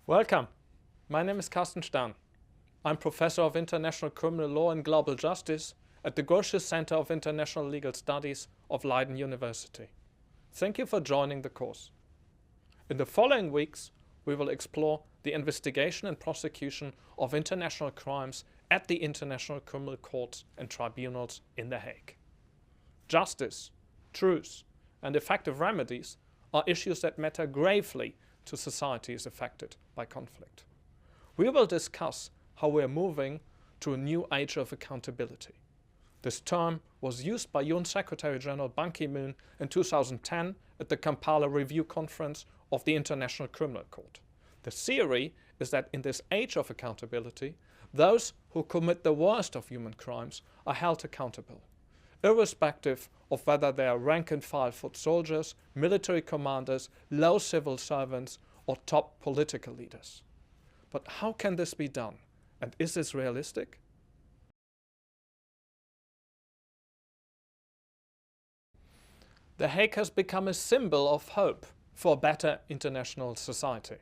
Welcome. My name is Carsten Stahn. I'm Professor of International Criminal Law and Global Justice at the Grotius Center of International Legal Studies of Leiden University. Thank you for joining the course. In the following weeks, we will explore the investigation and prosecution of international crimes at the International Criminal Courts and Tribunals in The Hague. Justice, truth, and effective remedies are issues that matter gravely to societies affected by conflict. We will discuss how we are moving to a new age of accountability. This term was used by UN Secretary General Ban Ki-moon in 2010 at the Kampala Review Conference of the International Criminal Court. The theory is that in this age of accountability, those who commit the worst of human crimes are held accountable, irrespective of whether they are rank-and-file foot soldiers, military commanders, low civil servants, or top political leaders. But how can this be done? And is this realistic? The Hague has become a symbol of hope for a better international society.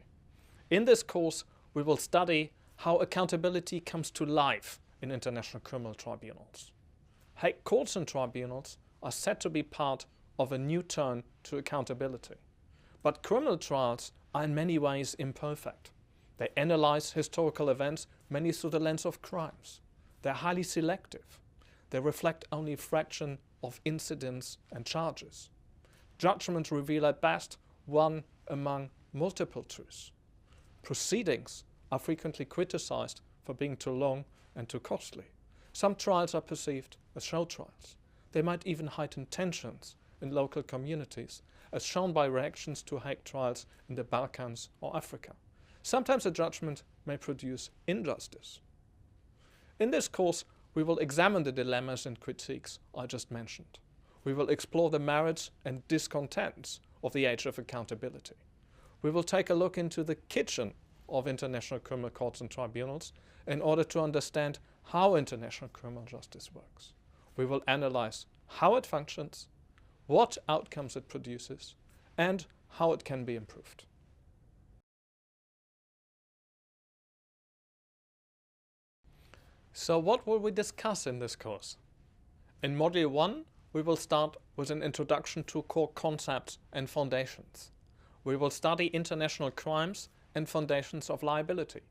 In this course, we will study how accountability comes to life in international criminal tribunals. Hague courts and tribunals are said to be part of a new turn to accountability. But criminal trials are in many ways imperfect. They analyze historical events mainly through the lens of crimes. They're highly selective. They reflect only a fraction of incidents and charges. Judgments reveal at best one among multiple truths. Proceedings are frequently criticized for being too long and too costly. Some trials are perceived as show trials. They might even heighten tensions in local communities, as shown by reactions to Hague trials in the Balkans or Africa. Sometimes a judgment may produce injustice. In this course, we will examine the dilemmas and critiques I just mentioned. We will explore the merits and discontents of the age of accountability. We will take a look into the kitchen of international criminal courts and tribunals in order to understand how international criminal justice works. We will analyze how it functions, what outcomes it produces, and how it can be improved. So what will we discuss in this course? In Module 1, we will start with an introduction to core concepts and foundations. We will study international crimes and foundations of liability.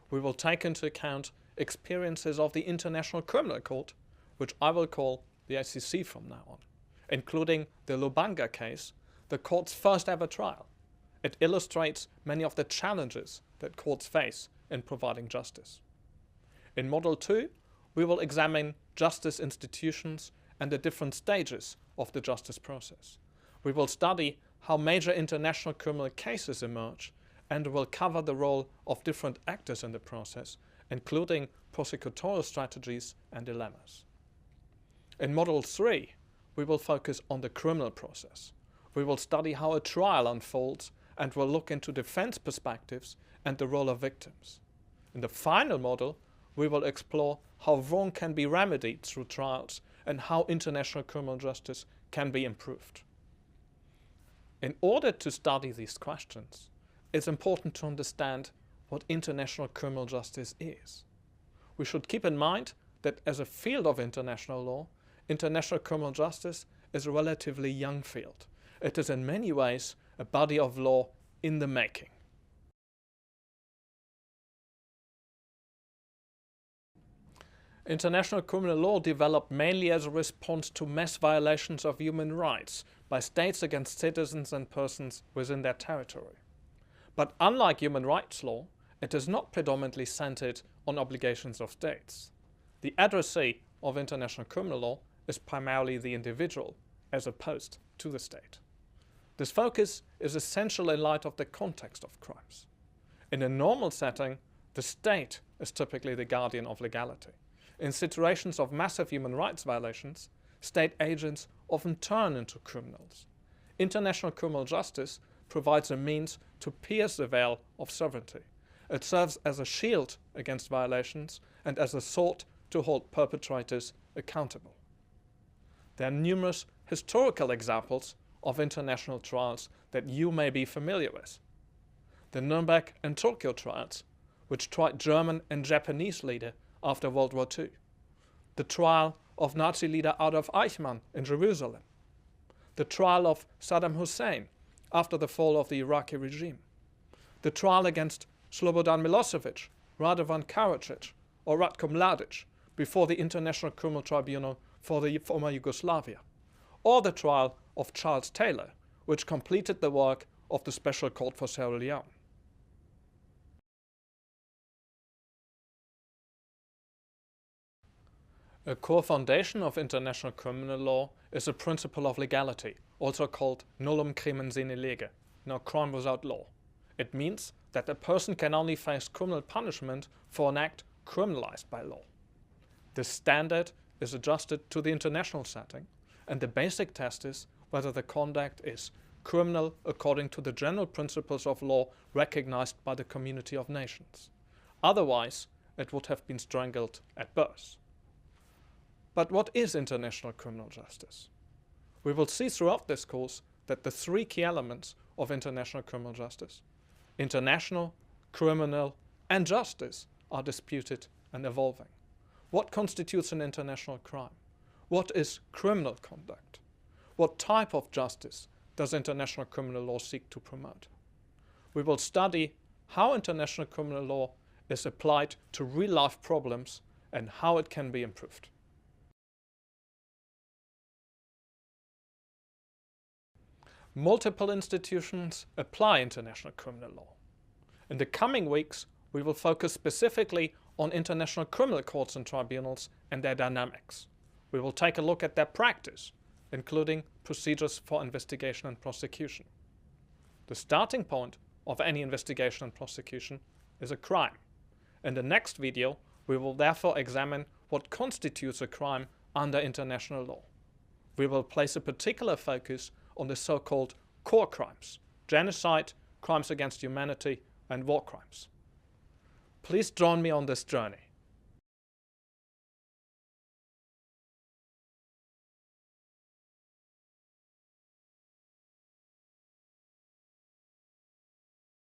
We will take into account experiences of the International Criminal Court, which I will call the ICC from now on, including the Lubanga case, the court's first ever trial. It illustrates many of the challenges that courts face in providing justice. In Module 2, we will examine justice institutions and the different stages of the justice process. We will study how major international criminal cases emerge and will cover the role of different actors in the process, including prosecutorial strategies and dilemmas. In Module 3, we will focus on the criminal process. We will study how a trial unfolds and will look into defense perspectives and the role of victims. In the final module, we will explore how wrong can be remedied through trials and how international criminal justice can be improved. In order to study these questions, it's important to understand what international criminal justice is. We should keep in mind that as a field of international law, international criminal justice is a relatively young field. It is in many ways a body of law in the making. International criminal law developed mainly as a response to mass violations of human rights by states against citizens and persons within their territory. But unlike human rights law, it is not predominantly centered on obligations of states. The addressee of international criminal law is primarily the individual, as opposed to the state. This focus is essential in light of the context of crimes. In a normal setting, the state is typically the guardian of legality. In situations of massive human rights violations, state agents often turn into criminals. International criminal justice provides a means to pierce the veil of sovereignty. It serves as a shield against violations and as a sword to hold perpetrators accountable. There are numerous historical examples of international trials that you may be familiar with. the Nuremberg and Tokyo trials, which tried German and Japanese leaders after World War II, the trial of Nazi leader Adolf Eichmann in Jerusalem, the trial of Saddam Hussein after the fall of the Iraqi regime, the trial against Slobodan Milosevic, Radovan Karadzic, or Ratko Mladic before the International Criminal Tribunal for the former Yugoslavia, or the trial of Charles Taylor, which completed the work of the Special Court for Sierra Leone. A core foundation of international criminal law is the principle of legality, also called nullum crimen sine lege, no crime without law. It means that a person can only face criminal punishment for an act criminalized by law. This standard is adjusted to the international setting, and the basic test is whether the conduct is criminal according to the general principles of law recognized by the community of nations. Otherwise, it would have been strangled at birth. But what is international criminal justice? We will see throughout this course that the three key elements of international criminal justice, international, criminal, and justice, are disputed and evolving. What constitutes an international crime? What is criminal conduct? What type of justice does international criminal law seek to promote? We will study how international criminal law is applied to real-life problems and how it can be improved. Multiple institutions apply international criminal law. In the coming weeks, we will focus specifically on international criminal courts and tribunals and their dynamics. We will take a look at their practice, including procedures for investigation and prosecution. The starting point of any investigation and prosecution is a crime. In the next video, we will therefore examine what constitutes a crime under international law. We will place a particular focus on the so-called core crimes: genocide, crimes against humanity, and war crimes. Please join me on this journey.